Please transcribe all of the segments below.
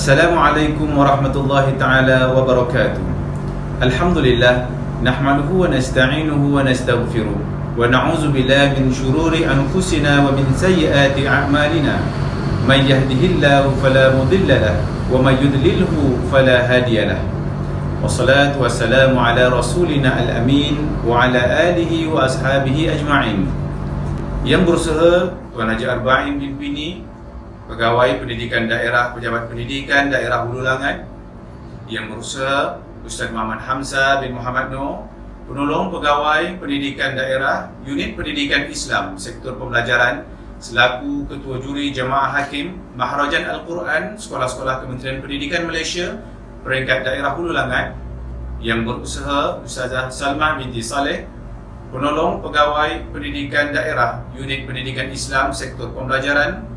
Assalamualaikum warahmatullahi ta'ala wabarakatuh. Alhamdulillah, nahmaduhu wa nasta'inuhu wa nastaghfiruh wa na'udzu billahi min syururi anfusina wa min sayyiati a'malina. May yahdihillahu fala mudilla lahu wa may yudlilhu fala hadiya lahu. Wassalatu wassalamu ala rasulina al-amin wa ala alihi wa ashabihi ajma'in. Yang berusaha Tuan Haji Arba'in bin Pini, Pegawai Pendidikan Daerah Pejabat Pendidikan Daerah Hulu Langat. Yang berusaha Ustaz Muhammad Hamzah bin Muhammad Noor, Penolong Pegawai Pendidikan Daerah Unit Pendidikan Islam Sektor Pembelajaran, selaku Ketua Juri Jemaah Hakim Maharajan Al-Quran Sekolah-Sekolah Kementerian Pendidikan Malaysia Peringkat Daerah Hulu Langat. Yang berusaha Ustazah Salmah binti Saleh, Penolong Pegawai Pendidikan Daerah Unit Pendidikan Islam Sektor Pembelajaran.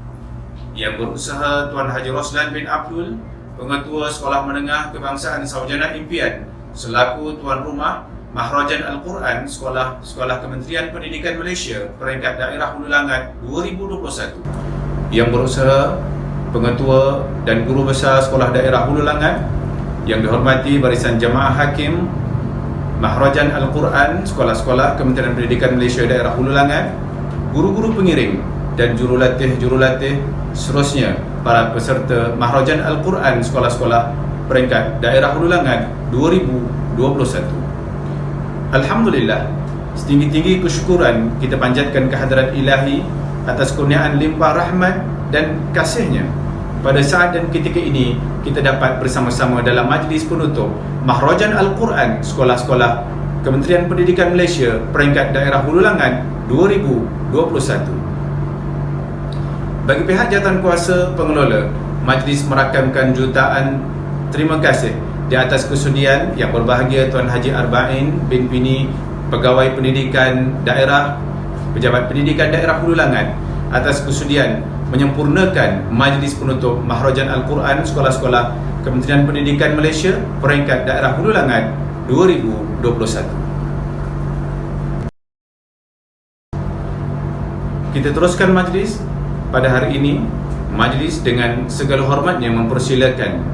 Yang berusaha Tuan Haji Roslan bin Abdul, Pengetua Sekolah Menengah Kebangsaan Sarjana Impian, selaku Tuan Rumah Maharajan Al-Quran Sekolah Kementerian Pendidikan Malaysia Peringkat Daerah Hulu Langat 2021. Yang berusaha Pengetua dan Guru Besar Sekolah Daerah Hulu Langat. Yang dihormati Barisan Jemaah Hakim Maharajan Al-Quran Sekolah-Sekolah Kementerian Pendidikan Malaysia Daerah Hulu Langat, guru-guru pengiring dan jurulatih-jurulatih, seterusnya para peserta Maharajan Al-Quran Sekolah-Sekolah Peringkat Daerah Hulu Langat 2021. Alhamdulillah, setinggi-tinggi kesyukuran kita panjatkan kehadrat Ilahi atas kurniaan limpah rahmat dan kasihnya. Pada saat dan ketika ini, kita dapat bersama-sama dalam majlis penutup Maharajan Al-Quran Sekolah-Sekolah Kementerian Pendidikan Malaysia Peringkat Daerah Hulu Langat 2021. Bagi pihak jawatankuasa pengelola, majlis merakamkan jutaan terima kasih di atas kesudian yang berbahagia Tuan Haji Arba'in bin Pini, Pegawai Pendidikan Daerah Pejabat Pendidikan Daerah Hulu Langat, atas kesudian menyempurnakan majlis penutup Maharajan Al-Quran Sekolah-Sekolah Kementerian Pendidikan Malaysia Peringkat Daerah Hulu Langat 2021. Kita teruskan majlis. Pada hari ini, majlis dengan segala hormatnya mempersilakan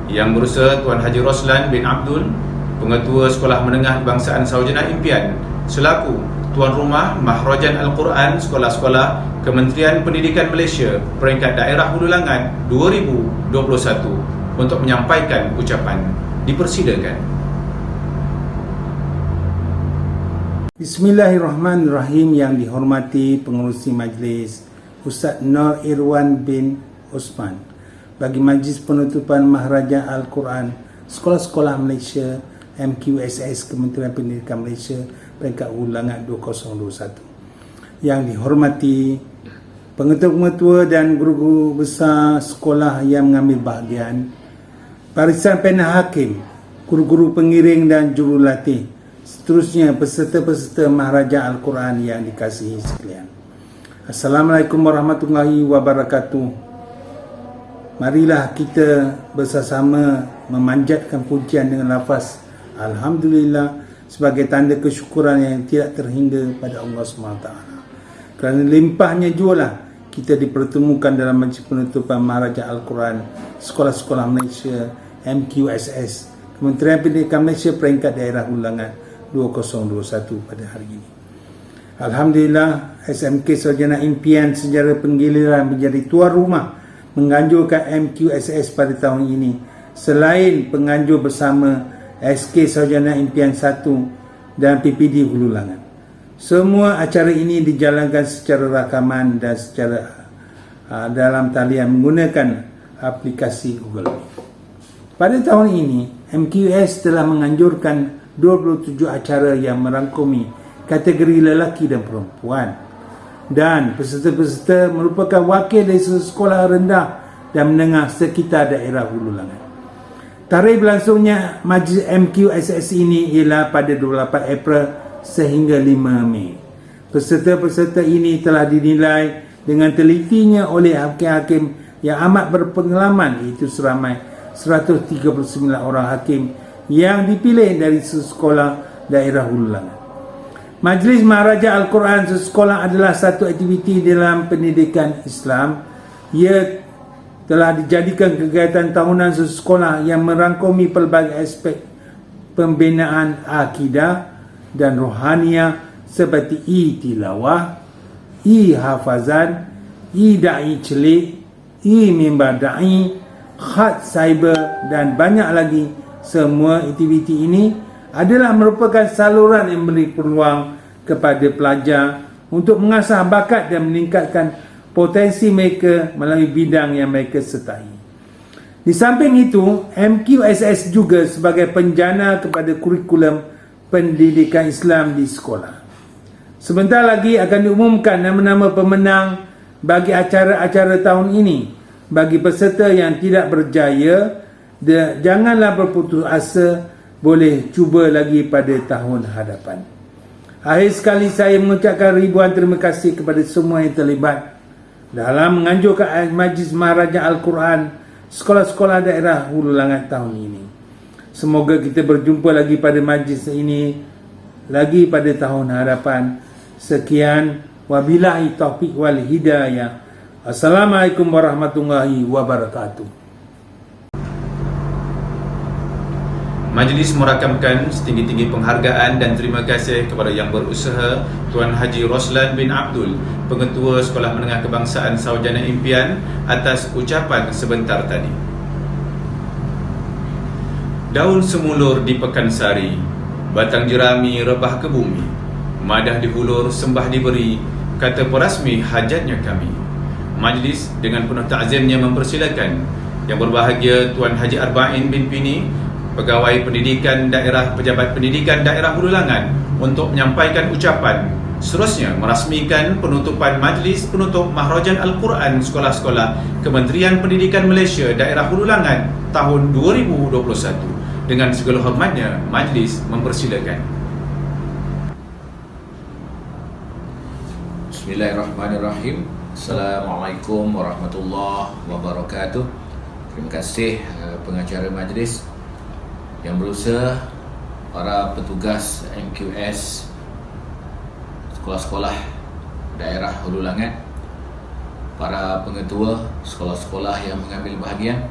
Yang berusaha Tuan Haji Roslan bin Abdul, Pengetua Sekolah Menengah Kebangsaan Sarjana Impian, selaku Tuan Rumah Maharajan Al-Quran Sekolah-Sekolah Kementerian Pendidikan Malaysia Peringkat Daerah Hulu Langat 2021 untuk menyampaikan ucapan. Dipersilakan. Bismillahirrahmanirrahim. Yang dihormati pengerusi majlis Ustaz Noor Irwan bin Osman, bagi majlis penutupan Maharajan Al-Quran Sekolah-Sekolah Malaysia MQSS Kementerian Pendidikan Malaysia Peringkat Hulu Langat 2021. Yang dihormati pengetua-pengetua dan guru-guru besar sekolah yang mengambil bahagian, barisan panel hakim, guru-guru pengiring dan jurulatih, seterusnya peserta-peserta Maharajan Al-Quran yang dikasihi sekalian. Assalamualaikum warahmatullahi wabarakatuh. Marilah kita bersama-sama memanjatkan pujian dengan lafaz Alhamdulillah sebagai tanda kesyukuran yang tidak terhingga pada Allah SWT. Kerana limpahnya jualah kita dipertemukan dalam majlis penutupan Maharajan Al-Quran Sekolah-Sekolah Malaysia MQSS Kementerian Pendidikan Malaysia Peringkat Daerah Hulu Langat 2021 pada hari ini. Alhamdulillah, SMK Sarjana Impian secara penggiliran menjadi tuan rumah menganjurkan MQSS pada tahun ini, selain penganjur bersama SK Sarjana Impian 1 dan PPD Hulu Langat. Semua acara ini dijalankan secara rakaman dan secara dalam talian menggunakan aplikasi Google. Pada tahun ini, MQS telah menganjurkan 27 acara yang merangkumi kategori lelaki dan perempuan, dan peserta-peserta merupakan wakil dari sekolah rendah dan menengah sekitar daerah Hulu Langat. Tarikh berlangsungnya majlis MQSS ini ialah pada 28 April sehingga 5 Mei. Peserta-peserta ini telah dinilai dengan telitinya oleh hakim-hakim yang amat berpengalaman, iaitu seramai 139 orang hakim yang dipilih dari sekolah daerah Hulu Langat. Majlis Maharajan Al-Quran Sekolah adalah satu aktiviti dalam pendidikan Islam. Ia telah dijadikan kegiatan tahunan sekolah yang merangkumi pelbagai aspek pembinaan akidah dan rohaniah seperti tilawah, hafazan, da'i celik, mimbar da'i, khat cyber dan banyak lagi. Semua aktiviti ini adalah merupakan saluran yang memberi peluang kepada pelajar untuk mengasah bakat dan meningkatkan potensi mereka melalui bidang yang mereka sertai. Di samping itu, MQSS juga sebagai penjana kepada kurikulum pendidikan Islam di sekolah. Sebentar lagi akan diumumkan nama-nama pemenang bagi acara-acara tahun ini. Bagi peserta yang tidak berjaya, janganlah berputus asa, boleh cuba lagi pada tahun hadapan. Akhir sekali saya mengucapkan ribuan terima kasih kepada semua yang terlibat dalam menganjurkan Majlis Maharaja Al-Quran sekolah-sekolah daerah Hulu Langat tahun ini. Semoga kita berjumpa lagi pada majlis ini lagi pada tahun hadapan. Sekian, wabillahi taufiq wal hidayah. Assalamualaikum warahmatullahi wabarakatuh. Majlis merakamkan setinggi-tinggi penghargaan dan terima kasih kepada yang berusaha Tuan Haji Roslan bin Abdul, Pengetua Sekolah Menengah Kebangsaan Sarjana Impian, atas ucapan sebentar tadi. Daun semulur di Pekansari, batang jerami rebah ke bumi, madah dihulur sembah diberi, kata perasmi hajatnya kami. Majlis dengan penuh ta'zimnya mempersilakan Yang berbahagia Tuan Haji Arba'in bin Pini, Pegawai Pendidikan Daerah Pejabat Pendidikan Daerah Hulu Langat, untuk menyampaikan ucapan. Seterusnya merasmikan penutupan Majlis Penutup Maharajan Al-Quran Sekolah-Sekolah Kementerian Pendidikan Malaysia Daerah Hulu Langat tahun 2021. Dengan segala hormatnya, Majlis mempersilakan. Bismillahirrahmanirrahim. Assalamualaikum warahmatullahi wabarakatuh. Terima kasih pengacara majlis yang berusaha, para petugas MQS sekolah-sekolah daerah Hulu Langat, para pengetua sekolah-sekolah yang mengambil bahagian,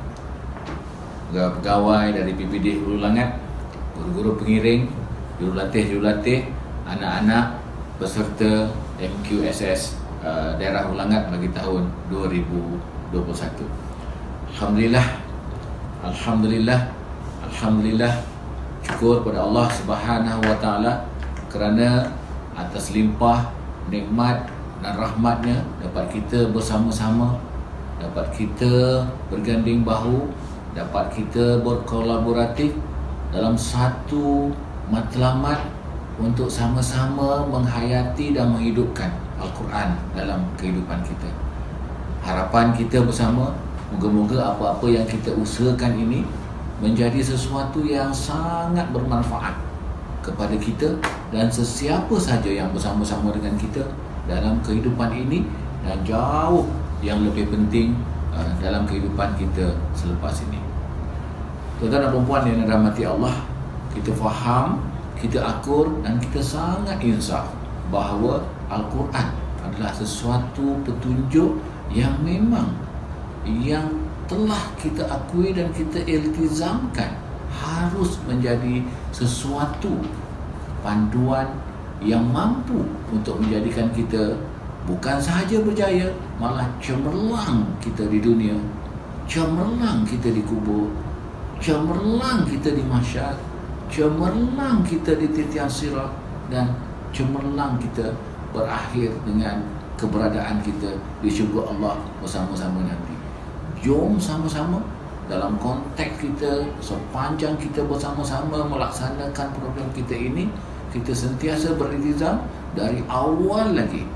pegawai dari PPD Hulu Langat, guru-guru pengiring, jurulatih, anak-anak peserta MQSS daerah Hulu Langat bagi tahun 2021. Alhamdulillah, syukur pada Allah Subhanahu wa taala kerana atas limpah nikmat dan rahmatnya dapat kita bersama-sama, dapat kita berganding bahu, dapat kita berkolaboratif dalam satu matlamat untuk sama-sama menghayati dan menghidupkan Al-Quran dalam kehidupan kita. Harapan kita bersama, moga-moga apa-apa yang kita usahakan ini menjadi sesuatu yang sangat bermanfaat kepada kita dan sesiapa sahaja yang bersama-sama dengan kita dalam kehidupan ini, dan jauh yang lebih penting dalam kehidupan kita selepas ini. Tuan-tuan dan puan yang dirahmati Allah, kita faham, kita akur dan kita sangat insaf bahawa Al-Quran adalah sesuatu petunjuk yang memang yang telah kita akui dan kita iltizamkan harus menjadi sesuatu panduan yang mampu untuk menjadikan kita bukan sahaja berjaya, malah cemerlang kita di dunia, cemerlang kita di kubur, cemerlang kita di mahsyar, cemerlang kita di titian sirat, dan cemerlang kita berakhir dengan keberadaan kita di syurga Allah bersama-sama nanti. Jom sama-sama dalam konteks kita, sepanjang kita bersama-sama melaksanakan program kita ini, kita sentiasa beriltizam dari awal lagi.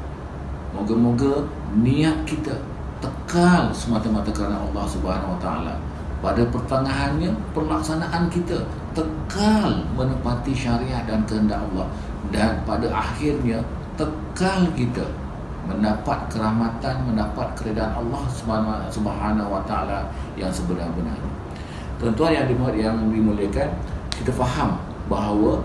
Moga-moga niat kita tekal semata-mata kerana Allah Subhanahu Wa Taala. Pada pertengahannya, pelaksanaan kita tekal menepati syariat dan kehendak Allah, dan pada akhirnya tekal kita mendapat kerahmatan, mendapat keredaan Allah Subhanahu Wa Taala yang sebenar-benarnya. Tuan-tuan yang dimuliakan, kita faham bahawa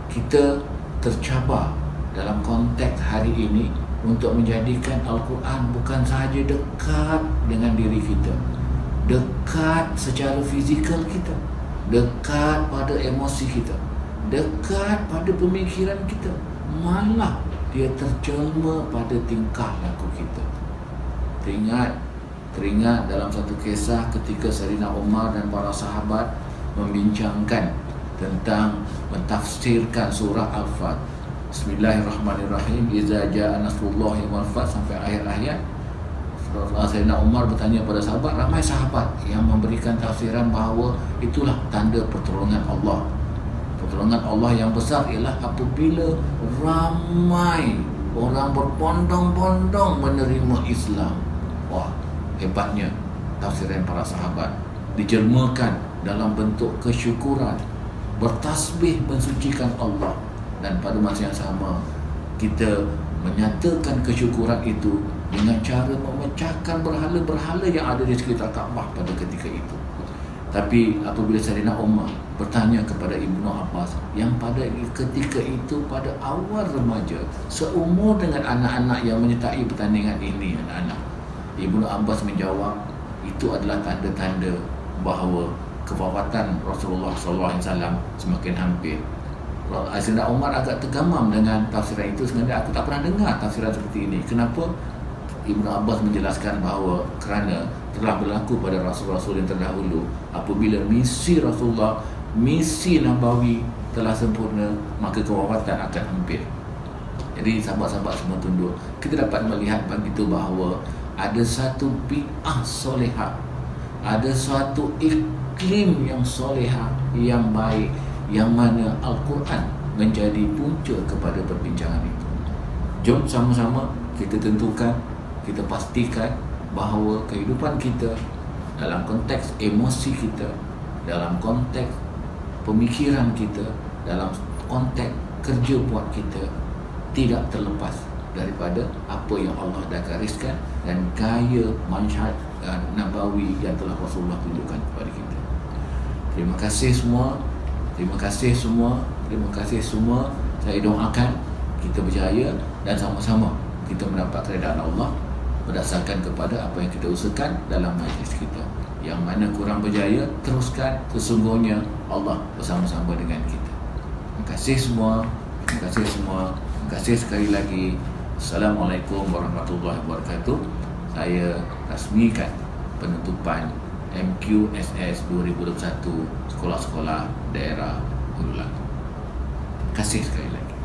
kita tercabar dalam konteks hari ini untuk menjadikan Al-Quran bukan sahaja dekat dengan diri kita, dekat secara fizikal kita, dekat pada emosi kita, dekat pada pemikiran kita, malah dia terjelma pada tingkah laku kita. Teringat dalam satu kisah ketika Sayyidina Umar dan para sahabat membincangkan tentang mentafsirkan surah Al-Fat. Bismillahirrahmanirrahim. Iza ja'a nasrullahi wal fath, sampai akhir ayat. Sayyidina Umar bertanya pada sahabat, ramai sahabat yang memberikan tafsiran bahawa itulah tanda pertolongan Allah. Pertolongan Allah yang besar ialah apabila ramai orang berbondong-bondong menerima Islam. Wah, hebatnya tafsiran para sahabat, dijelmakan dalam bentuk kesyukuran, bertasbih mensucikan Allah, dan pada masa yang sama kita menyatakan kesyukuran itu dengan cara memecahkan berhala-berhala yang ada di sekitar Kaabah pada ketika itu. Tapi apabila Sayyidina Umar bertanya kepada Ibnu Abbas yang pada ketika itu pada awal remaja, seumur dengan anak-anak yang menyertai pertandingan ini, anak-anak, Ibnu Abbas menjawab, itu adalah tanda-tanda bahawa kewafatan Rasulullah SAW semakin hampir. Sayyidina Umar agak tergamam dengan tafsiran itu. Sebenarnya aku tak pernah dengar tafsiran seperti ini. Kenapa? Ibnu Abbas menjelaskan bahawa kerana telah berlaku pada Rasul-Rasul yang terdahulu, apabila misi Rasulullah, misi Nabawi telah sempurna, maka kewafatan akan hampir. Jadi sahabat-sahabat semua tunduk, kita dapat melihat begitu bahawa ada satu bi'ah solehah, ada suatu iklim yang solehah, yang baik, yang mana Al-Quran menjadi punca kepada perbincangan itu. Jom sama-sama kita tentukan, kita pastikan bahawa kehidupan kita dalam konteks emosi kita, dalam konteks pemikiran kita, dalam konteks kerja buat kita tidak terlepas daripada apa yang Allah dah gariskan dan gaya manhaj nabawi yang telah Rasulullah tunjukkan kepada kita. Terima kasih semua. Terima kasih semua. Terima kasih semua. Saya doakan kita berjaya dan sama-sama kita mendapat keredaan Allah berdasarkan kepada apa yang kita usahakan dalam majlis kita. Yang mana kurang berjaya, teruskan, sesungguhnya Allah bersama-sama dengan kita. Terima kasih semua. Terima kasih semua. Terima kasih sekali lagi. Assalamualaikum warahmatullahi wabarakatuh. Saya rasmikan penutupan MQSS 2021 sekolah-sekolah daerah Hulu Langat. Terima kasih sekali lagi.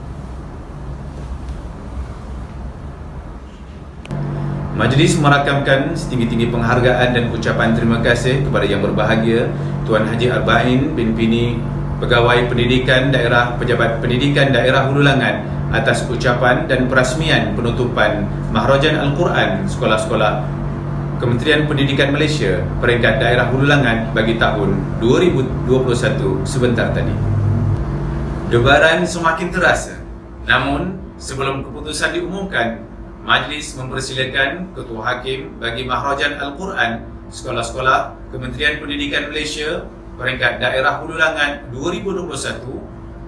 Majlis merakamkan setinggi-tinggi penghargaan dan ucapan terima kasih kepada yang berbahagia Tuan Haji Arba'in bin Pini, Pegawai Pendidikan Daerah Pejabat Pendidikan Daerah Hulu Langat, atas ucapan dan perasmian penutupan Mahrajan Al-Quran sekolah-sekolah Kementerian Pendidikan Malaysia peringkat daerah Hulu Langat bagi tahun 2021 sebentar tadi. Debaran semakin terasa. Namun, sebelum keputusan diumumkan, Majlis mempersilakan Ketua Hakim bagi Mahrajan Al-Quran sekolah-sekolah Kementerian Pendidikan Malaysia peringkat daerah Hulu Langat 2021,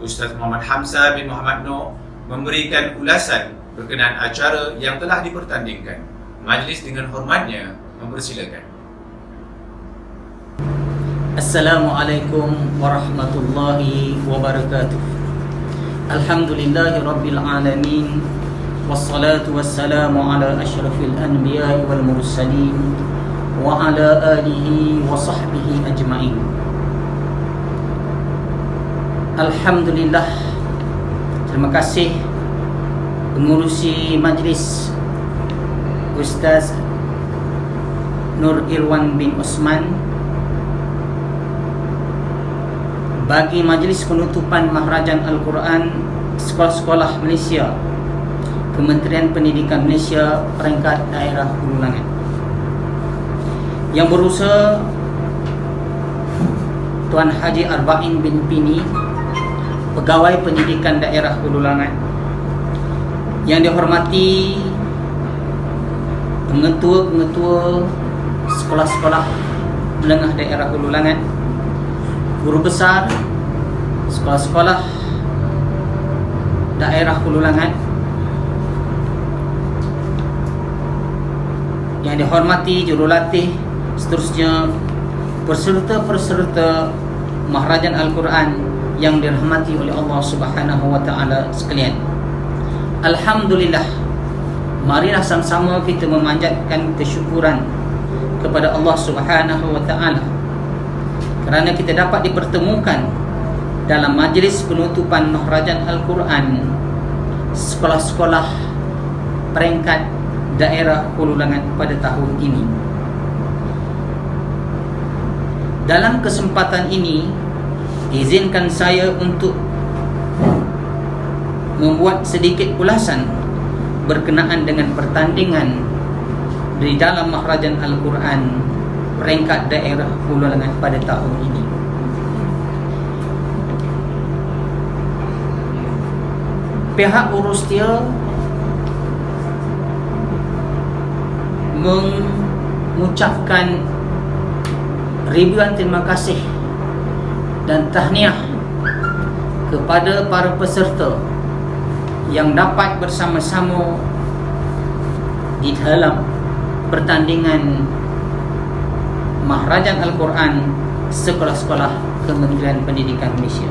Ustaz Muhammad Hamzah bin Muhammad Noor, memberikan ulasan berkenaan acara yang telah dipertandingkan. Majlis dengan hormatnya mempersilakan. Assalamualaikum warahmatullahi wabarakatuh. Alhamdulillahi rabbil alamin. Wassalatu wassalamu ala asyrafil anbiya'i wal mursalin wa ala alihi wa sahbihi ajma'in. Alhamdulillah. Terima kasih pengurusi majlis Ustaz Nur Irwan bin Osman bagi majlis penutupan Mahrajan Al-Quran sekolah-sekolah Malaysia Kementerian Pendidikan Malaysia peringkat daerah Hulu Langat. Yang berusaha Tuan Haji Arba'in bin Pini, Pegawai Pendidikan Daerah Hulu Langat. Yang dihormati pengetua-pengetua sekolah-sekolah menengah daerah Hulu Langat, guru besar sekolah-sekolah daerah Hulu Langat, yang dihormati jurulatih, seterusnya peserta-peserta Maharajan Al-Quran yang dirahmati oleh Allah Subhanahu wa taala sekalian. Alhamdulillah, marilah sama-sama kita memanjatkan kesyukuran kepada Allah Subhanahu wa taala kerana kita dapat dipertemukan dalam majlis penutupan Maharajan Al-Quran sekolah-sekolah peringkat daerah Hulu Langat pada tahun ini. Dalam kesempatan ini, izinkan saya untuk membuat sedikit ulasan berkenaan dengan pertandingan di dalam Maharajan Al-Quran peringkat daerah Hulu Langat pada tahun ini. Pihak urus dia mengucapkan ribuan terima kasih dan tahniah kepada para peserta yang dapat bersama-sama di dalam pertandingan Maharajan Al-Quran sekolah-sekolah Kementerian Pendidikan Malaysia.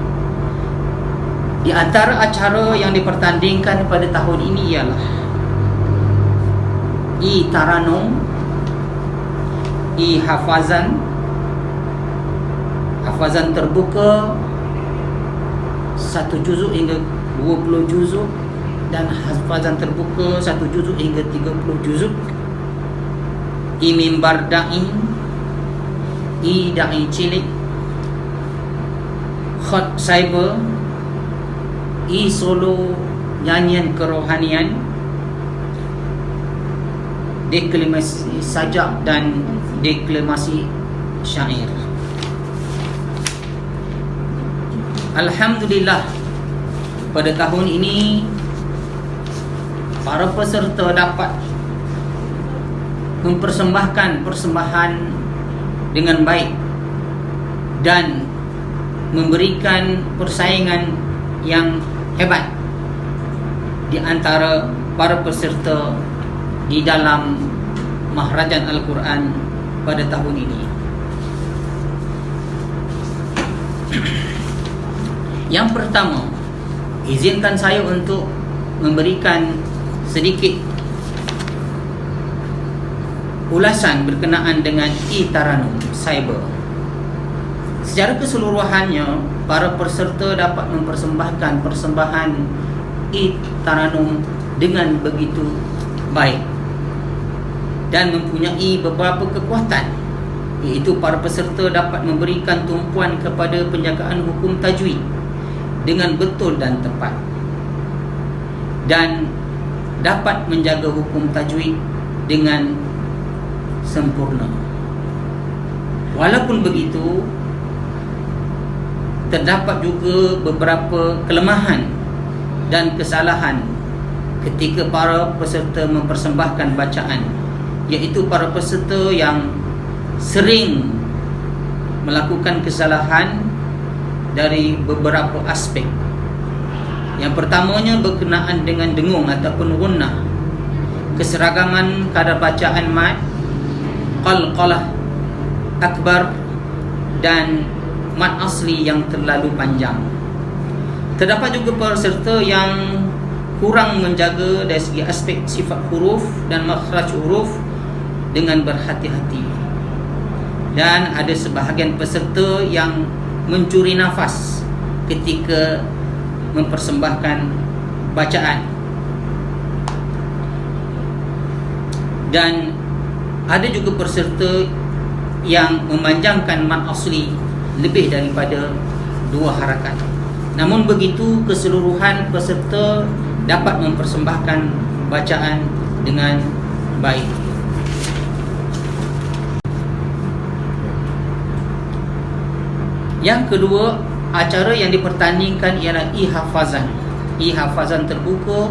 Di antara acara yang dipertandingkan pada tahun ini ialah I-Taranum, I-Hafazan, hafazan terbuka 1 juzuk hingga 20 juzuk, dan hafazan terbuka 1 juzuk hingga 30 juzuk, I-Mimbar Da'i, I-Da'i Cilik, Khat Cyber, I-Solo Nyanyian Kerohanian, deklamasi sajak dan deklamasi syair. Alhamdulillah, pada tahun ini para peserta dapat mempersembahkan persembahan dengan baik dan memberikan persaingan yang hebat di antara para peserta di dalam Maharajan Al-Quran pada tahun ini. Yang pertama, izinkan saya untuk memberikan sedikit ulasan berkenaan dengan I-Taranum Cyber. Secara keseluruhannya, para peserta dapat mempersembahkan persembahan I-Taranum dengan begitu baik dan mempunyai beberapa kekuatan, iaitu para peserta dapat memberikan tumpuan kepada penjagaan hukum tajwid dengan betul dan tepat, dan dapat menjaga hukum tajwid dengan sempurna. Walaupun begitu, terdapat juga beberapa kelemahan dan kesalahan ketika para peserta mempersembahkan bacaan, iaitu para peserta yang sering melakukan kesalahan dari beberapa aspek. Yang pertamanya berkenaan dengan dengung ataupun gunnah, keseragaman kadar bacaan mat, qalqalah akbar, dan mat asli yang terlalu panjang. Terdapat juga peserta yang kurang menjaga dari segi aspek sifat huruf dan makhraj huruf dengan berhati-hati, dan ada sebahagian peserta yang mencuri nafas ketika mempersembahkan bacaan, dan ada juga peserta yang memanjangkan mat asli lebih daripada 2 harakat. Namun begitu, keseluruhan peserta dapat mempersembahkan bacaan dengan baik. Yang kedua, acara yang dipertandingkan ialah I-Hafazan. I-Hafazan terbuka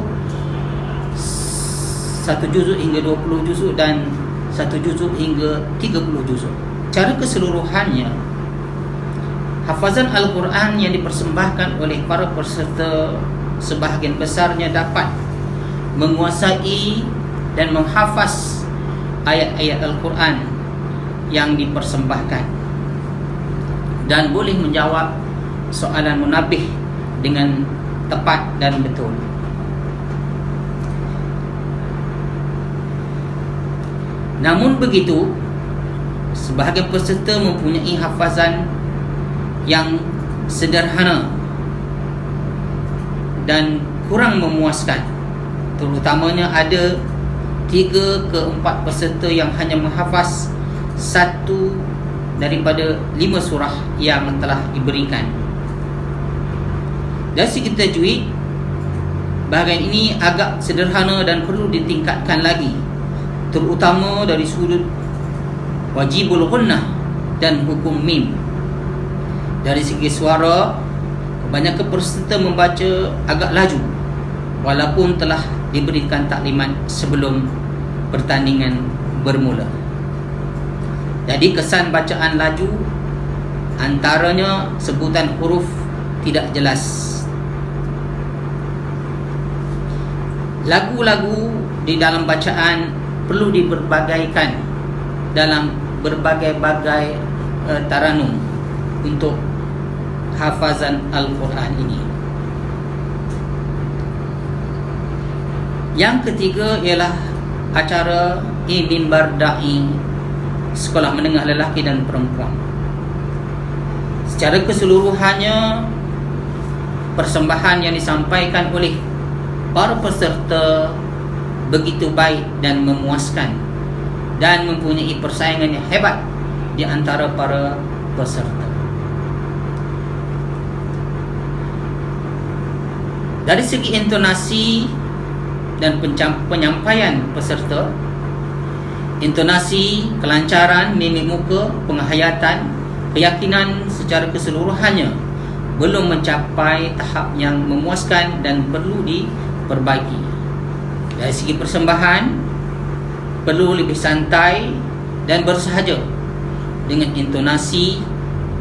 1 juzuk hingga 20 juzuk dan 1 juzuk hingga 30 juzuk. Cara keseluruhannya, hafazan Al-Quran yang dipersembahkan oleh para peserta sebahagian besarnya dapat menguasai dan menghafaz ayat-ayat Al-Quran yang dipersembahkan dan boleh menjawab soalan munabih dengan tepat dan betul. Namun begitu, sebahagian peserta mempunyai hafazan yang sederhana dan kurang memuaskan. Terutamanya ada 3 ke 4 peserta yang hanya menghafaz 1 daripada 5 surah yang telah diberikan. Dari segi tajwid, bahagian ini agak sederhana dan perlu ditingkatkan lagi, terutama dari sudut wajibul gunnah dan hukum mim. Dari segi suara, kebanyakan peserta membaca agak laju walaupun telah diberikan taklimat sebelum pertandingan bermula. Jadi kesan bacaan laju, antaranya sebutan huruf tidak jelas. Lagu-lagu di dalam bacaan perlu diberbagaikan dalam berbagai-bagai taranum untuk hafazan Al-Quran ini. Yang ketiga ialah acara mimbar da'i sekolah menengah lelaki dan perempuan. Secara keseluruhannya, persembahan yang disampaikan oleh para peserta begitu baik dan memuaskan dan mempunyai persaingan yang hebat di antara para peserta. Dari segi intonasi dan penyampaian peserta, intonasi, kelancaran, mimik muka, penghayatan, keyakinan secara keseluruhannya belum mencapai tahap yang memuaskan dan perlu diperbaiki. Dari segi persembahan, perlu lebih santai dan bersahaja dengan intonasi,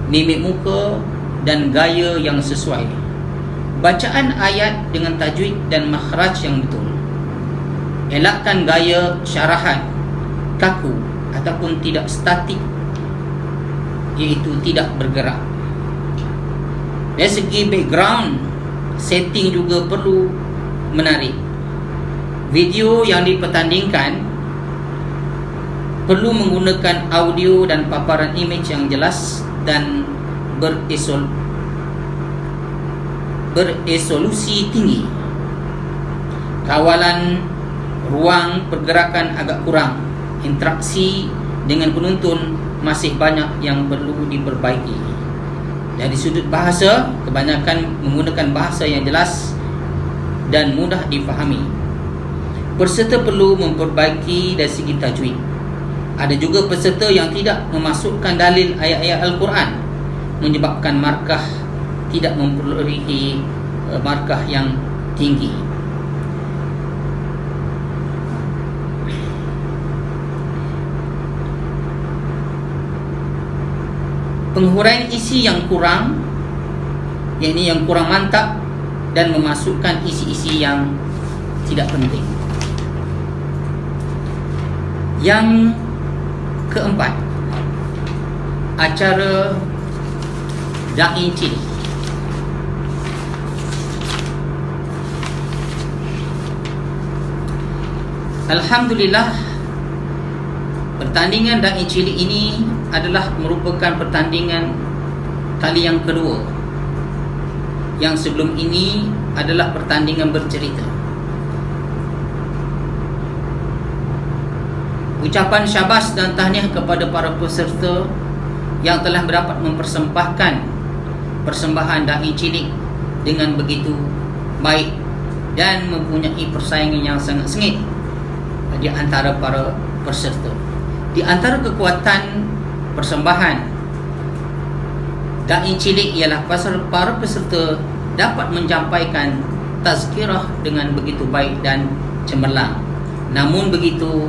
mimik muka dan gaya yang sesuai. Bacaan ayat dengan tajwid dan makhraj yang betul. Elakkan gaya syarahan kaku ataupun tidak statik, iaitu tidak bergerak. Dari segi background, setting juga perlu menarik. Video yang dipertandingkan perlu menggunakan audio dan paparan image yang jelas dan beresolusi tinggi. Kawalan ruang pergerakan agak kurang. Interaksi dengan penonton masih banyak yang perlu diperbaiki. Dari sudut bahasa, kebanyakan menggunakan bahasa yang jelas dan mudah difahami. Peserta perlu memperbaiki dari segi tajwid. Ada juga peserta yang tidak memasukkan dalil ayat-ayat Al-Quran, menyebabkan markah tidak memperolehi markah yang tinggi. Penghuraian isi yang kurang, yakni yang kurang mantap, dan memasukkan isi-isi yang tidak penting. Yang keempat, acara da'i cilik. Alhamdulillah, pertandingan da'i cilik ini adalah merupakan pertandingan kali yang kedua. Yang sebelum ini adalah pertandingan bercerita. Ucapan syabas dan tahniah kepada para peserta yang telah dapat mempersembahkan persembahan da'i cilik dengan begitu baik dan mempunyai persaingan yang sangat sengit di antara para peserta. Di antara kekuatan persembahan da'i cilik ialah pasal para peserta dapat menyampaikan tazkirah dengan begitu baik dan cemerlang. Namun begitu,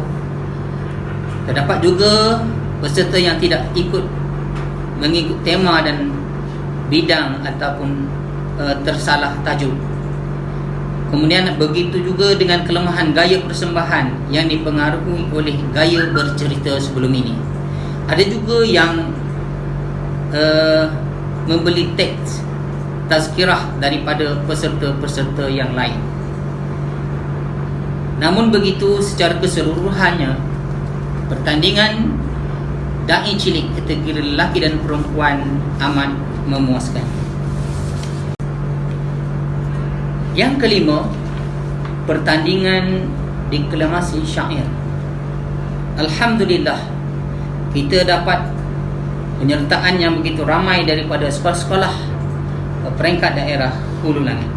terdapat juga peserta yang tidak mengikut tema dan bidang ataupun tersalah tajuk. Kemudian begitu juga dengan kelemahan gaya persembahan yang dipengaruhi oleh gaya bercerita sebelum ini. Ada juga yang membeli teks tazkirah daripada peserta-peserta yang lain. Namun begitu, secara keseluruhannya, pertandingan da'i cilik kategori lelaki dan perempuan amat memuaskan. Yang kelima, pertandingan deklamasi syair. Alhamdulillah, kita dapat penyertaan yang begitu ramai daripada sekolah-sekolah peringkat daerah Hulu Langit.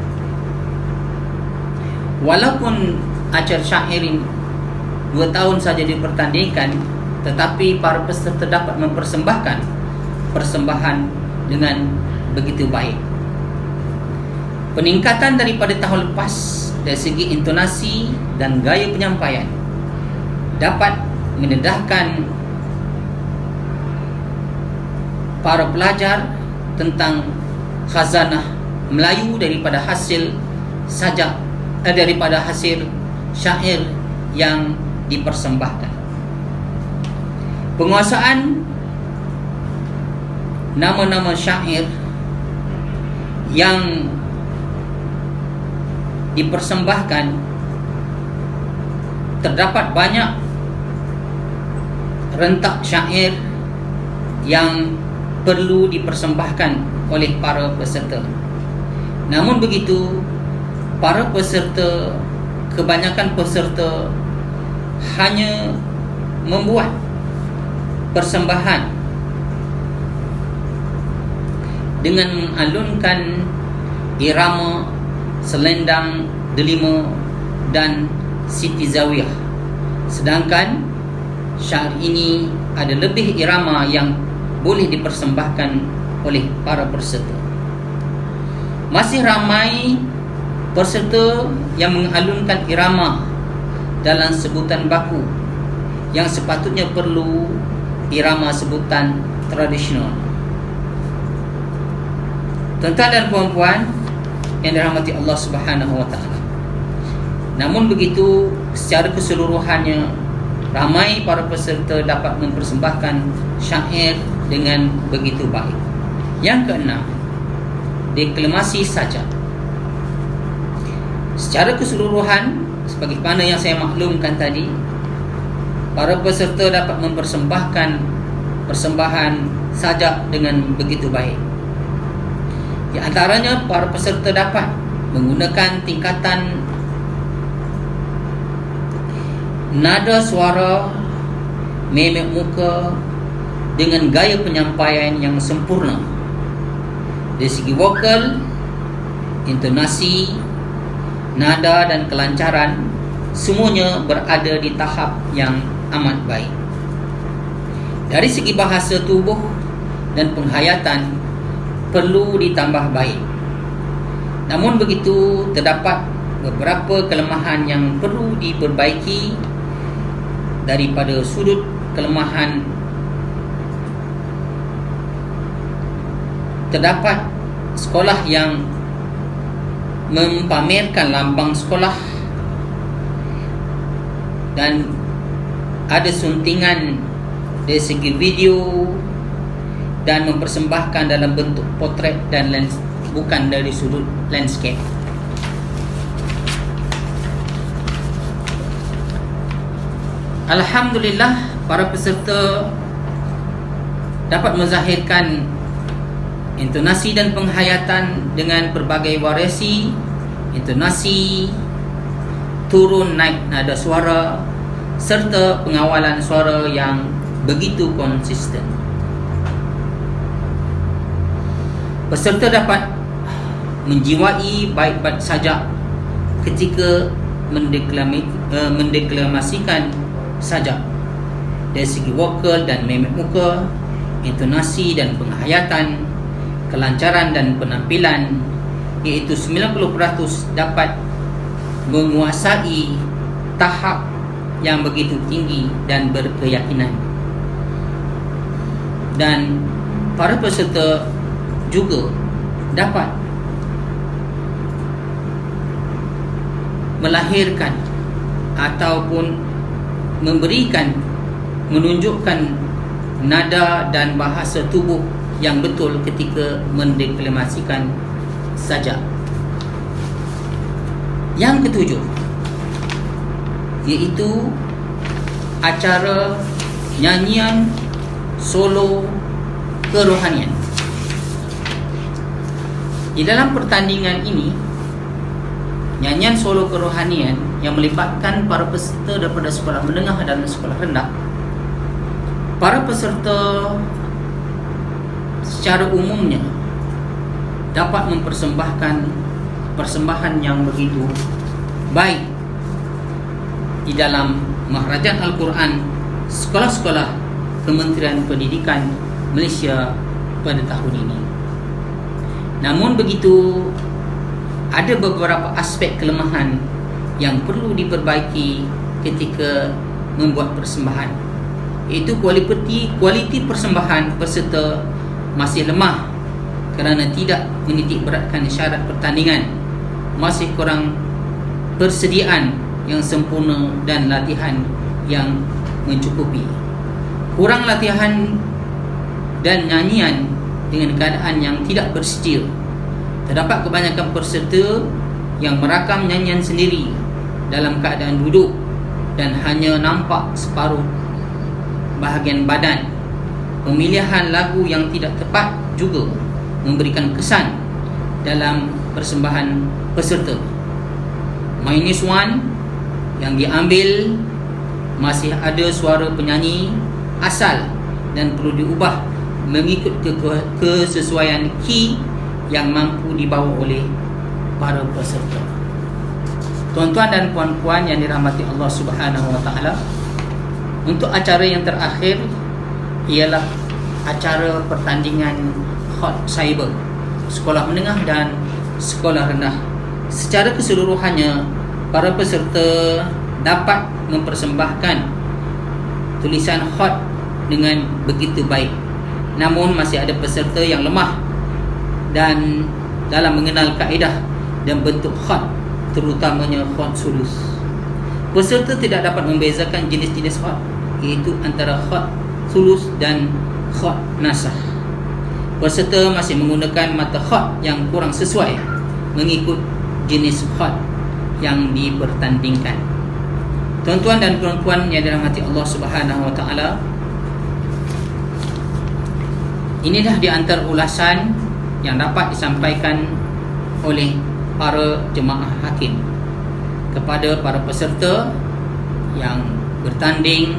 Walaupun acara syair ini 2 tahun saja dipertandingkan, tetapi para peserta dapat mempersembahkan persembahan dengan begitu baik. Peningkatan daripada tahun lepas dari segi intonasi dan gaya penyampaian dapat mendedahkan para pelajar tentang khazanah Melayu daripada hasil sajak daripada hasil syair yang dipersembahkan. Penguasaan nama-nama syair yang dipersembahkan, terdapat banyak rentak syair yang perlu dipersembahkan oleh para peserta. Namun begitu, para peserta, kebanyakan peserta hanya membuat persembahan dengan mengalunkan irama selendang, delima dan siti zawiyah. Sedangkan syair ini ada lebih irama yang boleh dipersembahkan oleh para peserta. Masih ramai peserta yang mengalunkan irama dalam sebutan baku yang sepatutnya perlu irama sebutan tradisional. Tuan-tuan dan puan-puan yang dirahmati Allah Subhanahu wa taala. Namun begitu, secara keseluruhannya ramai para peserta dapat mempersembahkan syair dengan begitu baik. Yang keenam, deklamasi sajak. Secara keseluruhan, sebagaimana yang saya maklumkan tadi, para peserta dapat mempersembahkan persembahan sajak dengan begitu baik. Di antaranya, para peserta dapat menggunakan tingkatan nada suara, memek muka dengan gaya penyampaian yang sempurna. Dari segi vokal, intonasi, nada dan kelancaran, semuanya berada di tahap yang amat baik. Dari segi bahasa tubuh dan penghayatan perlu ditambah baik. Namun begitu, terdapat beberapa kelemahan yang perlu diperbaiki. Daripada sudut kelemahan, terdapat sekolah yang mempamerkan lambang sekolah dan ada suntingan dari segi video dan mempersembahkan dalam bentuk potret dan bukan dari sudut landscape. Alhamdulillah, para peserta dapat menzahirkan intonasi dan penghayatan dengan pelbagai variasi intonasi, turun naik nada suara serta pengawalan suara yang begitu konsisten. Peserta dapat menjiwai bait-bait sajak ketika mendeklamasikan sajak dari segi vokal dan memek muka, intonasi dan penghayatan, kelancaran dan penampilan, iaitu 90% dapat menguasai tahap yang begitu tinggi dan berkeyakinan. Dan para peserta juga dapat melahirkan ataupun menunjukkan nada dan bahasa tubuh yang betul ketika mendeklamasikan sajak. Yang ketujuh, iaitu acara nyanyian solo kerohanian. Di dalam pertandingan ini, nyanyian solo kerohanian yang melibatkan para peserta daripada sekolah menengah dan sekolah rendah, para peserta secara umumnya dapat mempersembahkan persembahan yang begitu baik di dalam Maharajan Al-Quran sekolah-sekolah Kementerian Pendidikan Malaysia pada tahun ini. Namun begitu, ada beberapa aspek kelemahan yang perlu diperbaiki ketika membuat persembahan, iaitu kualiti persembahan peserta masih lemah kerana tidak menitik beratkan syarat pertandingan, masih kurang persediaan yang sempurna dan latihan yang mencukupi, kurang latihan dan nyanyian dengan keadaan yang tidak bersedia. Terdapat kebanyakan peserta yang merakam nyanyian sendiri dalam keadaan duduk dan hanya nampak separuh bahagian badan. Pemilihan lagu yang tidak tepat juga memberikan kesan dalam persembahan peserta. -1 yang diambil masih ada suara penyanyi asal dan perlu diubah mengikut kesesuaian key yang mampu dibawa oleh para peserta. Tuan-tuan dan puan-puan yang dirahmati Allah Subhanahu wa taala, untuk acara yang terakhir ialah acara pertandingan hot cyber sekolah menengah dan sekolah rendah. Secara keseluruhannya, para peserta dapat mempersembahkan tulisan hot dengan begitu baik. Namun masih ada peserta yang lemah dan dalam mengenal kaedah dan bentuk hot, terutamanya hot sulus. Peserta tidak dapat membezakan jenis-jenis hot, iaitu antara hot sulus dan hot nasah. Peserta masih menggunakan mata hot yang kurang sesuai mengikut jenis hot yang dipertandingkan. Tuan-tuan dan puan-puan yang dirahmati Allah Subhanahu wa taala, inilah di antara ulasan yang dapat disampaikan oleh para jemaah hakim kepada para peserta yang bertanding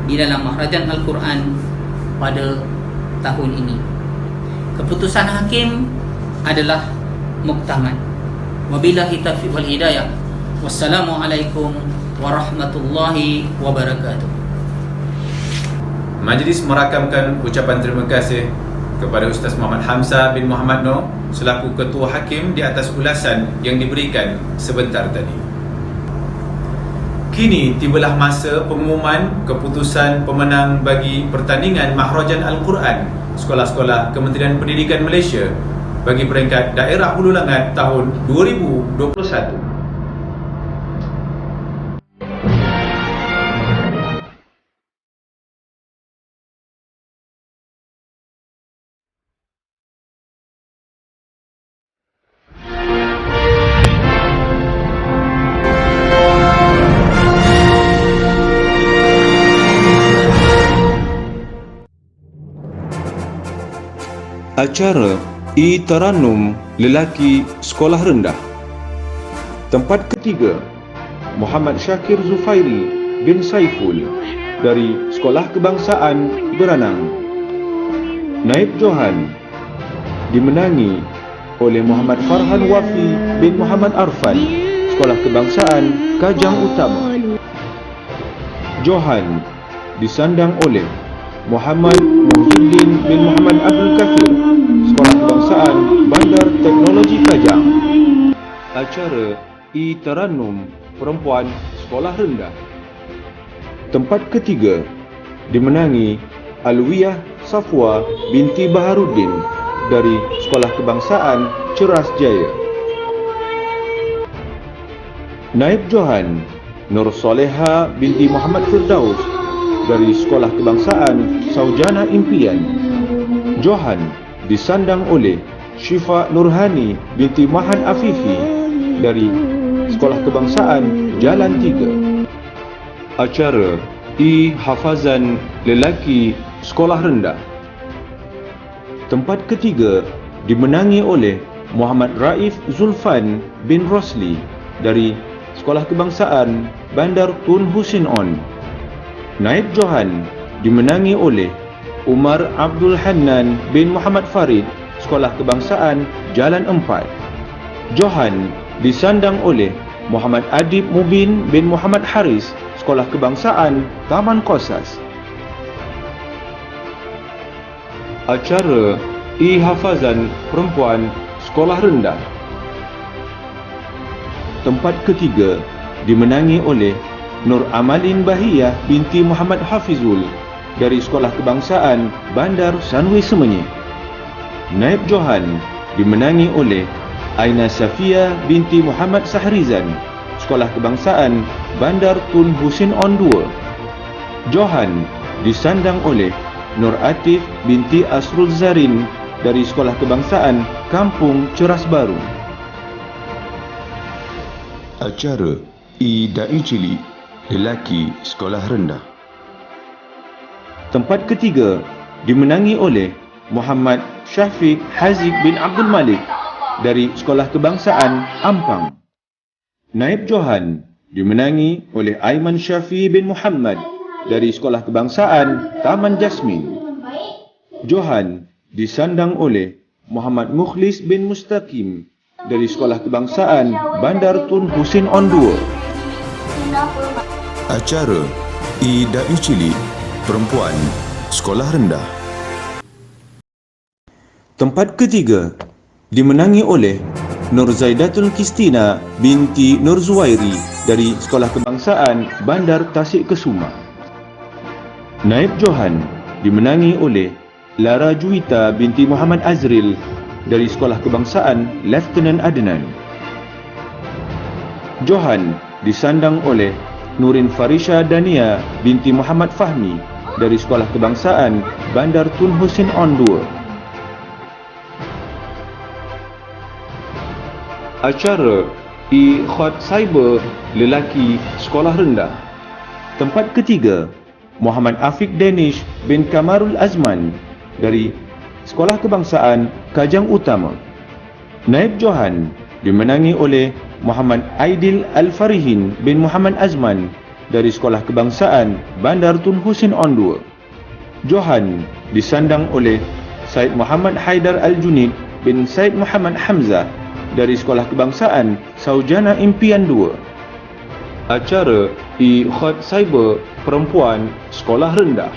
di dalam Maharajan Al-Quran pada tahun ini. Keputusan hakim adalah muktamad. Wabillahi taufiq wal hidayah. Wassalamualaikum warahmatullahi wabarakatuh. Majlis merakamkan ucapan terima kasih kepada Ustaz Muhammad Hamzah bin Muhammad Noor selaku Ketua Hakim di atas ulasan yang diberikan sebentar tadi. Kini tibalah masa pengumuman keputusan pemenang bagi pertandingan Maharajan Al-Quran sekolah-sekolah Kementerian Pendidikan Malaysia bagi peringkat daerah Hulu Langat tahun 2021. Acara I-Taranum Lelaki Sekolah Rendah. Tempat ketiga, Muhammad Syakir Zufairi bin Saiful dari Sekolah Kebangsaan Beranang. Naib Johan dimenangi oleh Muhammad Farhan Wafi bin Muhammad Arfan, Sekolah Kebangsaan Kajang Utama. Johan disandang oleh Muhammad Muhyiddin bin Muhammad Abdul Kafir, Sekolah Kebangsaan Bandar Teknologi Kajang. Acara I-Taranum Perempuan Sekolah Rendah. Tempat ketiga dimenangi Alwiyah Safwa binti Baharuddin dari Sekolah Kebangsaan Ceras Jaya. Naib Johan Nur Soleha binti Muhammad Firdaus dari Sekolah Kebangsaan Saujana Impian. Johan disandang oleh Syifa Nurhani binti Mahan Afifi dari Sekolah Kebangsaan Jalan 3. Acara hafazan lelaki Sekolah Rendah. Tempat ketiga dimenangi oleh Muhammad Raif Zulfan bin Rosli dari Sekolah Kebangsaan Bandar Tun Husin On. Naib Johan dimenangi oleh Umar Abdul Hannan bin Muhammad Farid, Sekolah Kebangsaan Jalan 4. Johan disandang oleh Muhammad Adib Mubin bin Muhammad Haris, Sekolah Kebangsaan Taman Kosas. Acara hafazan perempuan Sekolah Rendah. Tempat ketiga dimenangi oleh Nur Amalin Bahiyah binti Muhammad Hafizul dari Sekolah Kebangsaan Bandar Sanwi Semenyih. Naib Johan dimenangi oleh Aina Safia binti Muhammad Sahrizan, Sekolah Kebangsaan Bandar Tun Husin On 2. Johan disandang oleh Nur Atif binti Asrul Zarin dari Sekolah Kebangsaan Kampung Ceras Baru. Acara Da'i Cilik lelaki Sekolah Rendah. Tempat ketiga dimenangi oleh Muhammad Syafiq Haziq bin Abdul Malik dari Sekolah Kebangsaan Ampang. Naib Johan dimenangi oleh Aiman Syafi bin Muhammad dari Sekolah Kebangsaan Taman Jasmin. Johan disandang oleh Muhammad Mukhlis bin Mustaqim dari Sekolah Kebangsaan Bandar Tun Husin On 2. Acara Da'i Cilik perempuan Sekolah Rendah. Tempat ketiga dimenangi oleh Nur Zaidatul Kistina binti Nur Zuwairi dari Sekolah Kebangsaan Bandar Tasik Kesuma. Naib Johan dimenangi oleh Lara Juwita binti Muhammad Azril dari Sekolah Kebangsaan Lieutenant Adnan. Johan disandang oleh Nurin Farisha Dania binti Muhammad Fahmi dari Sekolah Kebangsaan Bandar Tun Husin On 2. Acara Khot Cyber lelaki Sekolah Rendah. Tempat ketiga Muhammad Afiq Danish bin Kamarul Azman dari Sekolah Kebangsaan Kajang Utama. Naib Johan dimenangi oleh Muhammad Aidil Al-Farihin bin Muhammad Azman dari Sekolah Kebangsaan Bandar Tun Husin On 2. Johan disandang oleh Said Muhammad Haidar Al-Junid bin Said Muhammad Hamzah dari Sekolah Kebangsaan Saujana Impian 2. Acara Khot Cyber perempuan Sekolah Rendah.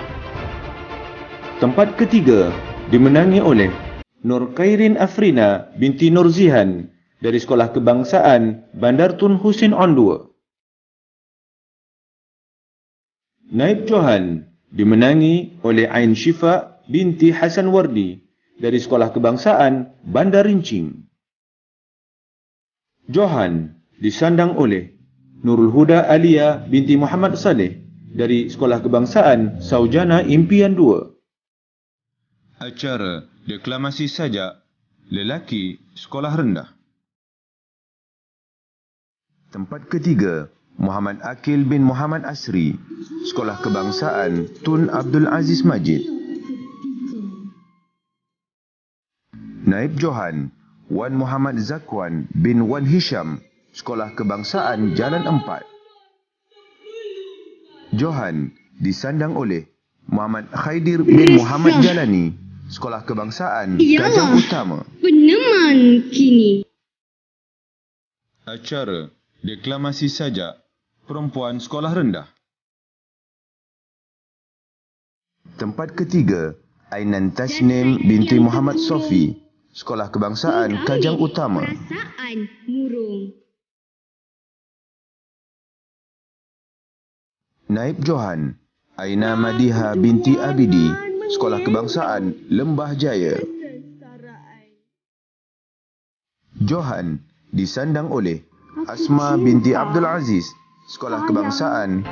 Tempat ketiga dimenangi oleh Nur Khairin Afrina binti Nur Zihan dari Sekolah Kebangsaan Bandar Tun Husin On 2. Naib Johan dimenangi oleh Ain Syifa binti Hasan Wardi dari Sekolah Kebangsaan Bandar Rincing. Johan disandang oleh Nurul Huda Alia binti Muhammad Saleh dari Sekolah Kebangsaan Saujana Impian 2. Acara Deklamasi Sajak lelaki Sekolah Rendah. Tempat ketiga Muhammad Akil bin Muhammad Asri, Sekolah Kebangsaan Tun Abdul Aziz Majid. Naib Johan Wan Muhammad Zakwan bin Wan Hisham, Sekolah Kebangsaan Jalan 4. Johan disandang oleh Muhammad Khaidir bin Muhammad Jalani, Sekolah Kebangsaan Kajang Utama. Peneman kini. Acara Deklamasi Sajak perempuan Sekolah Rendah. Tempat ketiga Ainan Tasnim binti Muhammad Sofi, Sekolah Kebangsaan Kajang Utama. Perasaan murung. Naib Johan Aina Madiha binti Abidi, Sekolah Kebangsaan Lembah Jaya. Johan disandang oleh Asma binti Abdul Aziz, Sekolah Kebangsaan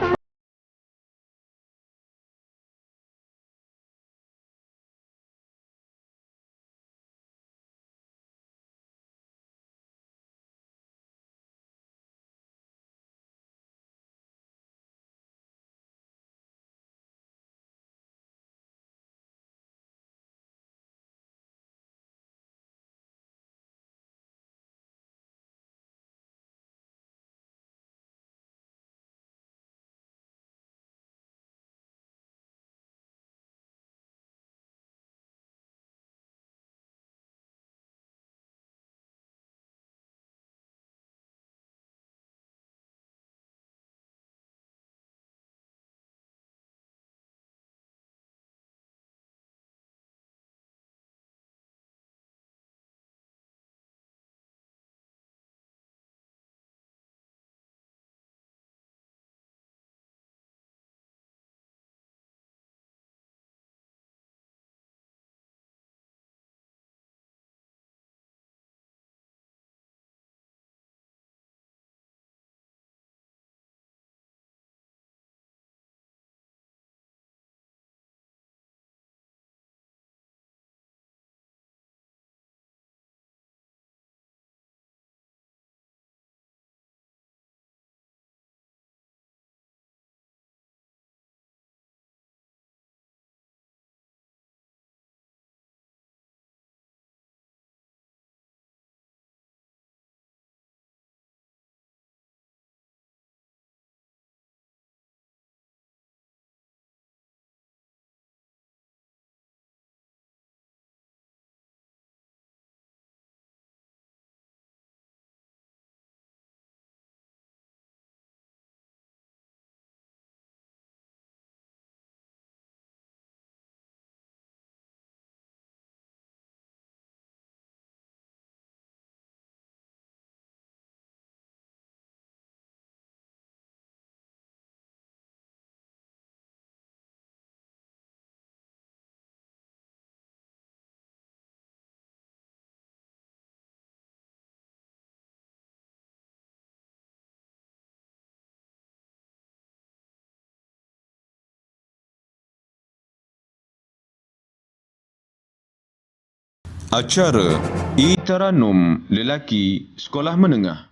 Acara Itaranum Lelaki Sekolah Menengah.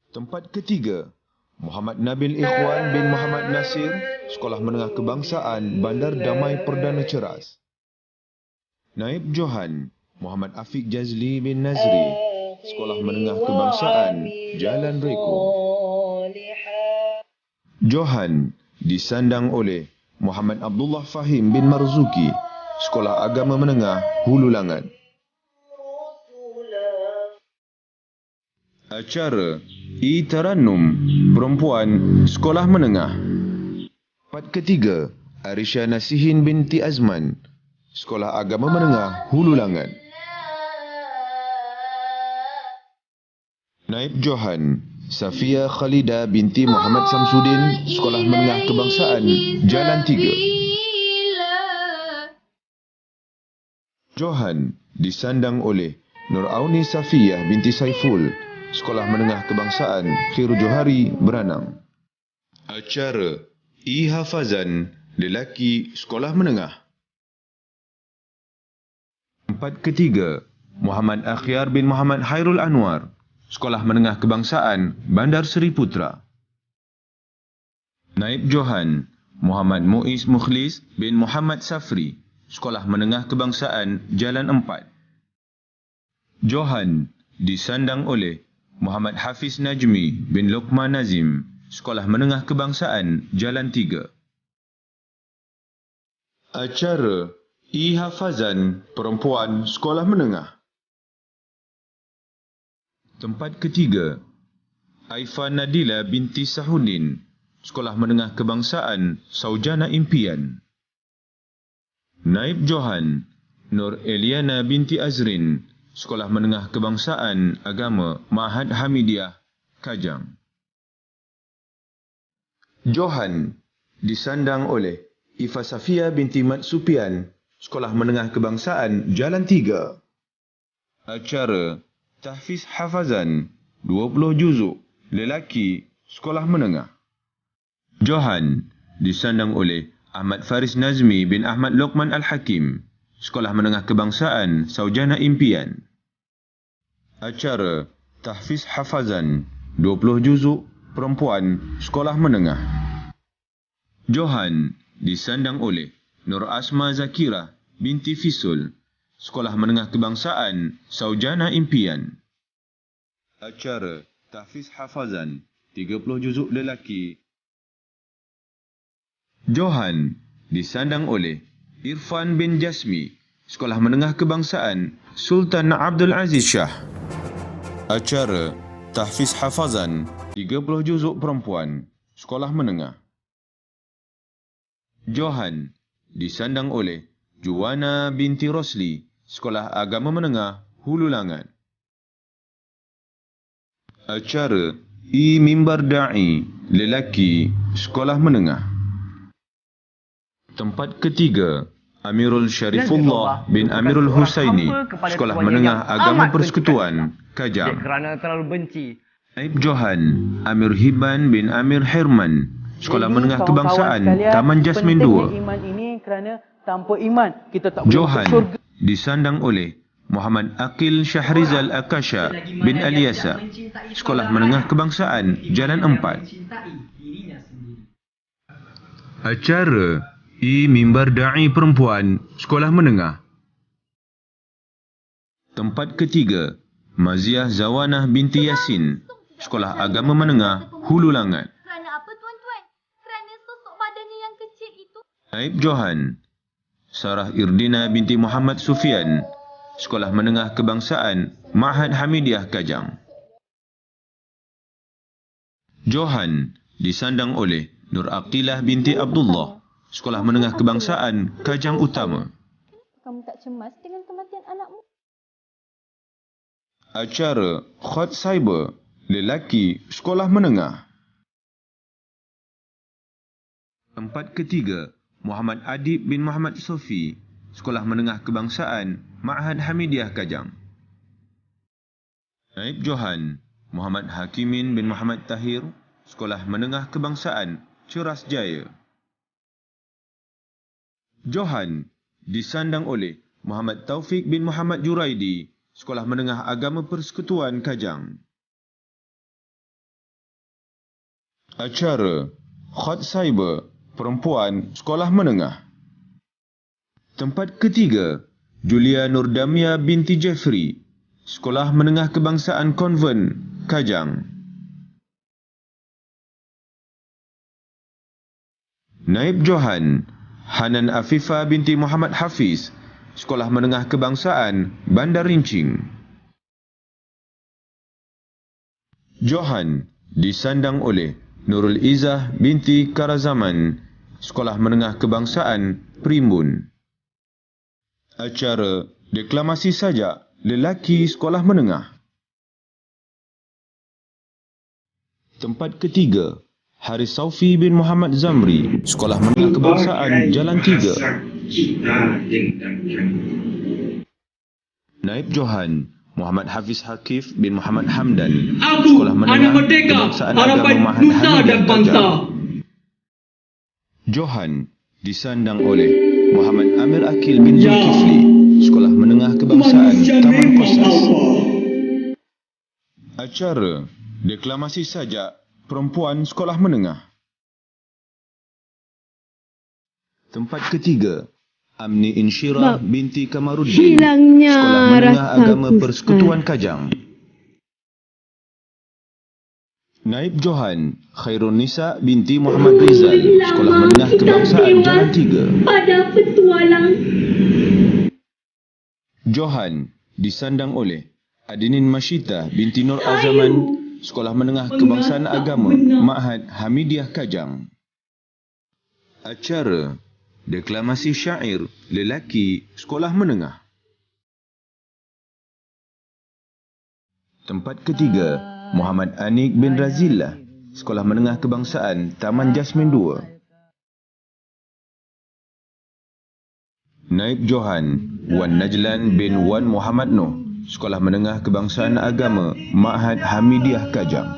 Tempat ketiga, Muhammad Nabil Ikhwan bin Muhammad Nasir, Sekolah Menengah Kebangsaan Bandar Damai Perdana Ceras. Naib Johan, Muhammad Afiq Jazli bin Nazri, Sekolah Menengah Kebangsaan Jalan Reko. Johan disandang oleh Muhammad Abdullah Fahim bin Marzuki, Sekolah Agama Menengah Hulu Langat. Acara Itaranum Perempuan Sekolah Menengah. Part ketiga, Arisha Nasihin binti Azman, Sekolah Agama Menengah Hulu Langat. Naib Johan, Safia Khalida binti Muhammad Samsudin, Sekolah Menengah Kebangsaan Jalan 3. Johan disandang oleh Nur Auni Safiyah binti Saiful, Sekolah Menengah Kebangsaan Khairul Johari Beranang. Acara Ihafazan Lelaki Sekolah Menengah. Tempat ketiga, Muhammad Akhyar bin Muhammad Hairul Anwar, Sekolah Menengah Kebangsaan Bandar Seri Putra. Naib Johan, Muhammad Muiz Mukhlis bin Muhammad Safri, Sekolah Menengah Kebangsaan Jalan 4. Johan disandang oleh Muhammad Hafiz Najmi bin Luqman Nazim, Sekolah Menengah Kebangsaan Jalan 3. Acara Ihafazan Perempuan Sekolah Menengah. Tempat ketiga, Aifa Nadila binti Sahudin, Sekolah Menengah Kebangsaan Saujana Impian. Naib Johan, Nur Eliana binti Azrin, Sekolah Menengah Kebangsaan Agama Ma'had Hamidiyah, Kajang. Johan disandang oleh Ifa Safia binti Mat Supian, Sekolah Menengah Kebangsaan Jalan 3. Acara Tahfiz Hafazan 20 juzuk lelaki sekolah menengah. Johan disandang oleh Ahmad Faris Nazmi bin Ahmad Luqman Al-Hakim, Sekolah Menengah Kebangsaan Saujana Impian. Acara tahfiz hafazan 20 juzuk perempuan sekolah menengah. Johan disandang oleh Nur Asma Zakira binti Fisul, Sekolah Menengah Kebangsaan Saujana Impian. Acara tahfiz hafazan 30 juzuk lelaki. Johan disandang oleh Irfan bin Jasmi, Sekolah Menengah Kebangsaan Sultan Abdul Aziz Shah. Acara tahfiz hafazan 30 juzuk perempuan sekolah menengah. Johan disandang oleh Juwana binti Rosli, Sekolah Agama Menengah Hulu Langat. Acara Mimbar Da'i lelaki sekolah menengah. Tempat ketiga, Amirul Syarifullah bin Amirul Husaini, Sekolah Menengah Agama Persekutuan Kajang. Kerana terlalu benci. Aib Johan Amir Hiban bin Amir Herman, Sekolah Menengah Kebangsaan Taman Jasmin 2. Iman ini kerana tanpa iman kita tak Johan disandang oleh Muhammad Aqil Syahrizal Akasha bin Aliasa, Sekolah Menengah Kebangsaan Jalan 4. Acara Mimbar Da'i Perempuan Sekolah Menengah. Tempat ketiga, Maziah Zawanah binti Yasin, Sekolah Agama Menengah Hulu Langat. Kerana apa tuan-tuan? Kerana sosok badannya yang kecil itu. Aib Johan Sarah Irdina binti Muhammad Sufian, Sekolah Menengah Kebangsaan Ma'had Hamidiyah Kajang. Johan disandang oleh Nur Aqilah binti Abdullah, Sekolah Menengah Kebangsaan Kajang Utama. Kamu tak cemas dengan kematian anakmu? Acara Khot Cyber lelaki sekolah menengah. Tempat ketiga, Muhammad Adib bin Muhammad Sofi, Sekolah Menengah Kebangsaan Ma'had Hamidiyah Kajang. Aib Johan Muhammad Hakimin bin Muhammad Tahir, Sekolah Menengah Kebangsaan Ceras Jaya. Johan disandang oleh Muhammad Taufik bin Muhammad Juraidi, Sekolah Menengah Agama Persekutuan Kajang. Acara Khot Cyber Perempuan Sekolah Menengah. Tempat ketiga, Julia Nurdamia binti Jeffrey, Sekolah Menengah Kebangsaan Konvent Kajang. Naib Johan Hanan Afifah binti Muhammad Hafiz, Sekolah Menengah Kebangsaan Bandar Rincing. Johan disandang oleh Nurul Izzah binti Karazaman, Sekolah Menengah Kebangsaan Primbun. Acara deklamasi sajak lelaki sekolah menengah. Tempat ketiga, Haris Saufi bin Muhammad Zamri, Sekolah Menengah Kebangsaan Jalan 3. Naib Johan Muhammad Hafiz Hakif bin Muhammad Hamdan, Sekolah Menengah Kebangsaan Agama Ma'had Hamidiyah Kajang. Johan disandang oleh Muhammad Amir Akil bin Zulkifli, Sekolah Menengah Kebangsaan Taman Kosas. Acara deklamasi sajak perempuan sekolah menengah. Tempat ketiga, Amni Insyirah binti Kamaruddin, Sekolah Menengah Agama Persekutuan Kajang. Naib Johan Khairun Nisa binti Muhammad Rizal, Sekolah Menengah Kebangsaan Jalan 3. Pada petualang. Johan disandang oleh Adinin Masyita binti Nur Azaman, Sekolah Menengah Kebangsaan Agama Ma'had Hamidiyah Kajang. Acara deklamasi syair lelaki sekolah menengah. Tempat ketiga, Muhammad Anik bin Razillah, Sekolah Menengah Kebangsaan Taman Jasmin 2. Naib Johan Wan Najlan bin Wan Muhammad Noh, Sekolah Menengah Kebangsaan Agama Ma'had Hamidiyah Kajang.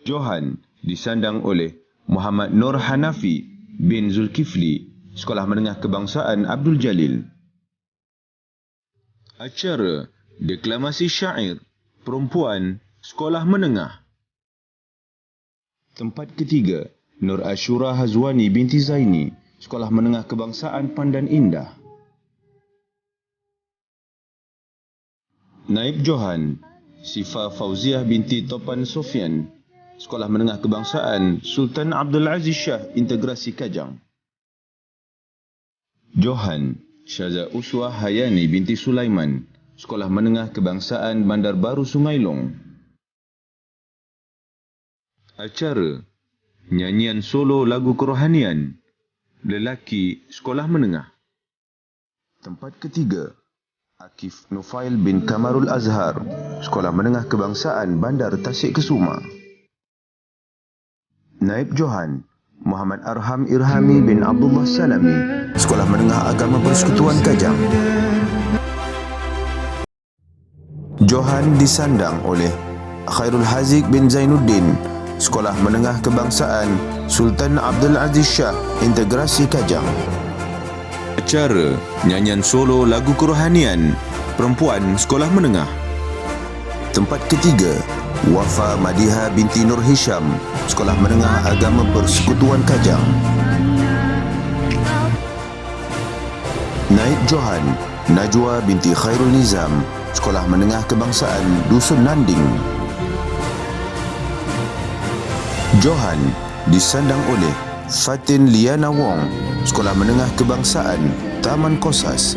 Johan disandang oleh Muhammad Nur Hanafi bin Zulkifli, Sekolah Menengah Kebangsaan Abdul Jalil. Acara deklamasi syair perempuan Sekolah Menengah. Tempat ketiga, Nur Ashura Hazwani binti Zaini, Sekolah Menengah Kebangsaan Pandan Indah. Naib Johan Sifa Fauziah binti Topan Sofian, Sekolah Menengah Kebangsaan Sultan Abdul Aziz Shah Integrasi Kajang. Johan Syaza Uswah Hayani binti Sulaiman, Sekolah Menengah Kebangsaan Bandar Baru Sungai Long. Acara nyanyian solo lagu kerohanian lelaki Sekolah Menengah. Tempat ketiga, Akif Nufail bin Kamarul Azhar, Sekolah Menengah Kebangsaan Bandar Tasik Kesuma. Naib Johan Muhammad Arham Irhami bin Abdullah Salami, Sekolah Menengah Agama Persekutuan Kajang. Johan disandang oleh Khairul Haziq bin Zainuddin, Sekolah Menengah Kebangsaan Sultan Abdul Aziz Shah Integrasi Kajang. Acara nyanyian solo lagu kerohanian perempuan Sekolah Menengah. Tempat ketiga, Wafa Madiha binti Nur Hisham, Sekolah Menengah Agama Persekutuan Kajang. Naib Johan Najwa binti Khairul Nizam, Sekolah Menengah Kebangsaan Dusun Nanding. Johan disandang oleh Fatin Liana Wong, Sekolah Menengah Kebangsaan Taman Kosas,